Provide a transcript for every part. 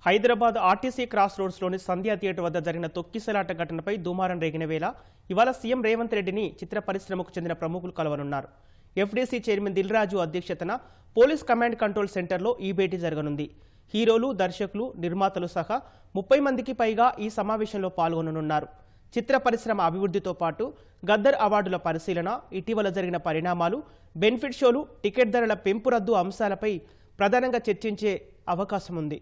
Hyderabad RTC cross రోడ్స్లోని సంధ్యా theatre వద్ద జరిగిన తొక్కిసలాట ఘటనపై దుమారం రేగిన వేళ ఇవాళ సీఎం రేవంత్ రెడ్డిని చిత్ర పరిశ్రమకు చెందిన ప్రముఖులు కలవనున్నారు. ఎఫ్డీసీ చైర్మన్ దిల్ రాజు అధ్యక్షతన పోలీస్ కమాండ్ కంట్రోల్ సెంటర్లో ఈ భేటీ జరగనుంది. హీరోలు, దర్శకులు, నిర్మాతలు సహా 30 మందికి పైగా ఈ సమావేశంలో పాల్గొననున్నారు. చిత్ర పరిశ్రమ అభివృద్ధితో పాటు గద్దర్ అవార్డుల పరిశీలన, ఇటీవల జరిగిన పరిణామాలు, బెనిఫిట్ షోలు, టికెట్ ధరల పెంపు రద్దు అంశాలపై ప్రధానంగా చర్చించే అవకాశం ఉంది.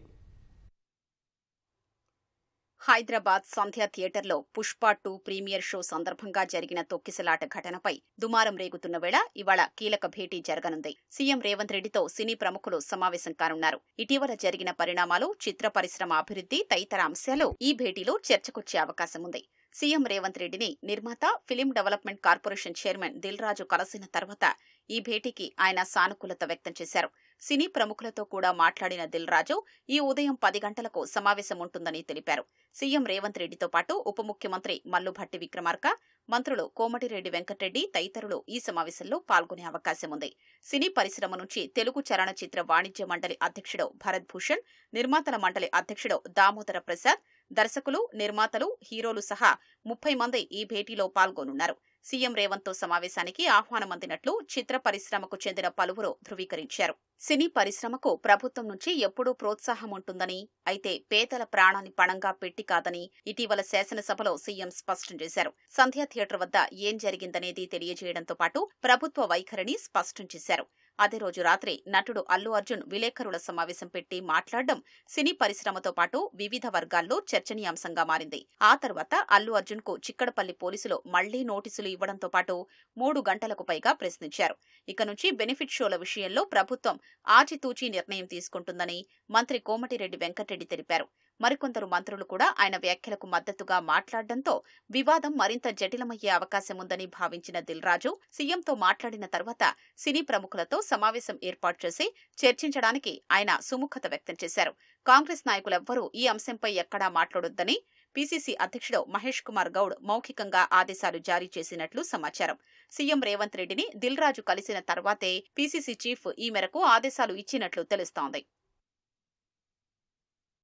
హైదరాబాద్ సంధ్యా థియేటర్లో పుష్ప 2 ప్రీమియర్ షో సందర్భంగా జరిగిన తొక్కిసలాట ఘటనపై దుమారం రేగుతున్న వేళ ఇవాళ కీలక భేటీ జరగనుంది. సీఎం రేవంత్ రెడ్డితో సినీ ప్రముఖులు సమావేశం కానున్నారు. ఇటీవల జరిగిన పరిణామాలు, చిత్ర పరిశ్రమ అభివృద్ధి తదితర అంశాలు ఈ భేటీలో చర్చకొచ్చే అవకాశం ఉంది. సీఎం రేవంత్ రెడ్డిని నిర్మాత, film development corporation chairman Dil Raju కలిసిన తర్వాత ఈ భేటీకి ఆయన సానుకూలత వ్యక్తం చేశారు. సినీ ప్రముఖులతో కూడా మాట్లాడిన దిల్ రాజు ఈ ఉదయం 10 గంటలకు సమావేశం ఉంటుందని తెలిపారు. సీఎం రేవంత్ రెడ్డితో పాటు ఉప ముఖ్యమంత్రి మల్లుభట్టి విక్రమార్క, మంత్రులు కోమటిరెడ్డి వెంకటరెడ్డి తదితరులు ఈ సమావేశంలో పాల్గొనే అవకాశం ఉంది. సినీ పరిశ్రమ నుంచి తెలుగు చలనచిత్ర వాణిజ్య మండలి అధ్యక్షుడు భరత్ భూషణ్, నిర్మాతల మండలి అధ్యక్షుడు దామోదర ప్రసాద్, దర్శకులు, నిర్మాతలు, హీరోలు సహా 30 మంది ఈ భేటీలో పాల్గొనున్నారు. సీఎం రేవంత్ తో సమావేశానికి ఆహ్వానం అందినట్లు చిత్ర పరిశ్రమకు చెందిన పలువురు ధృవీకరించారు. సినీ పరిశ్రమకు ప్రభుత్వం నుంచి ఎప్పుడూ ప్రోత్సాహం ఉంటుందని, అయితే పేదల ప్రాణాన్ని పణంగా పెట్టి కాదని ఇటీవల శాసనసభలో సీఎం స్పష్టం చేశారు. సంధ్యా థియేటర్ వద్ద ఏం జరిగిందనేది తెలియజేయడంతో పాటు ప్రభుత్వ వైఖరిని స్పష్టం చేశారు. అదే రోజు రాత్రి నటుడు అల్లు అర్జున్ విలేకరుల సమావేశం పెట్టి మాట్లాడడం సినీ పరిశ్రమతో పాటు వివిధ వర్గాల్లో చర్చనీయాంశంగా మారింది. ఆ తర్వాత అల్లు అర్జున్ కు చిక్కడపల్లి పోలీసులు మళ్లీ నోటీసులు ఇవ్వడంతో పాటు 3 గంటలకు పైగా ప్రశ్నించారు. ఇక నుంచి బెనిఫిట్ షోల విషయంలో ప్రభుత్వం ఆచితూచి నిర్ణయం తీసుకుంటుందని మంత్రి కోమటిరెడ్డి వెంకటరెడ్డి తెలిపారు. మరికొందరు మంత్రులు కూడా ఆయన వ్యాఖ్యలకు మద్దతుగా మాట్లాడడంతో వివాదం మరింత జటిలమయ్యే అవకాశం ఉందని భావించిన దిల్ రాజు సీఎంతో మాట్లాడిన తర్వాత సినీ ప్రముఖులతో సమావేశం ఏర్పాటు చేసి చర్చించడానికి ఆయన సుముఖత వ్యక్తం చేశారు. కాంగ్రెస్ నాయకులెవ్వరూ ఈ అంశంపై ఎక్కడా మాట్లాడొద్దని పీసీసీ అధ్యక్షుడు మహేష్ కుమార్ గౌడ్ మౌఖికంగా ఆదేశాలు జారీ చేసినట్లు సమాచారం. సీఎం రేవంత్ రెడ్డిని దిల్ రాజు కలిసిన తర్వాతే పీసీసీ చీఫ్ ఈ మేరకు ఆదేశాలు ఇచ్చినట్లు తెలుస్తోంది.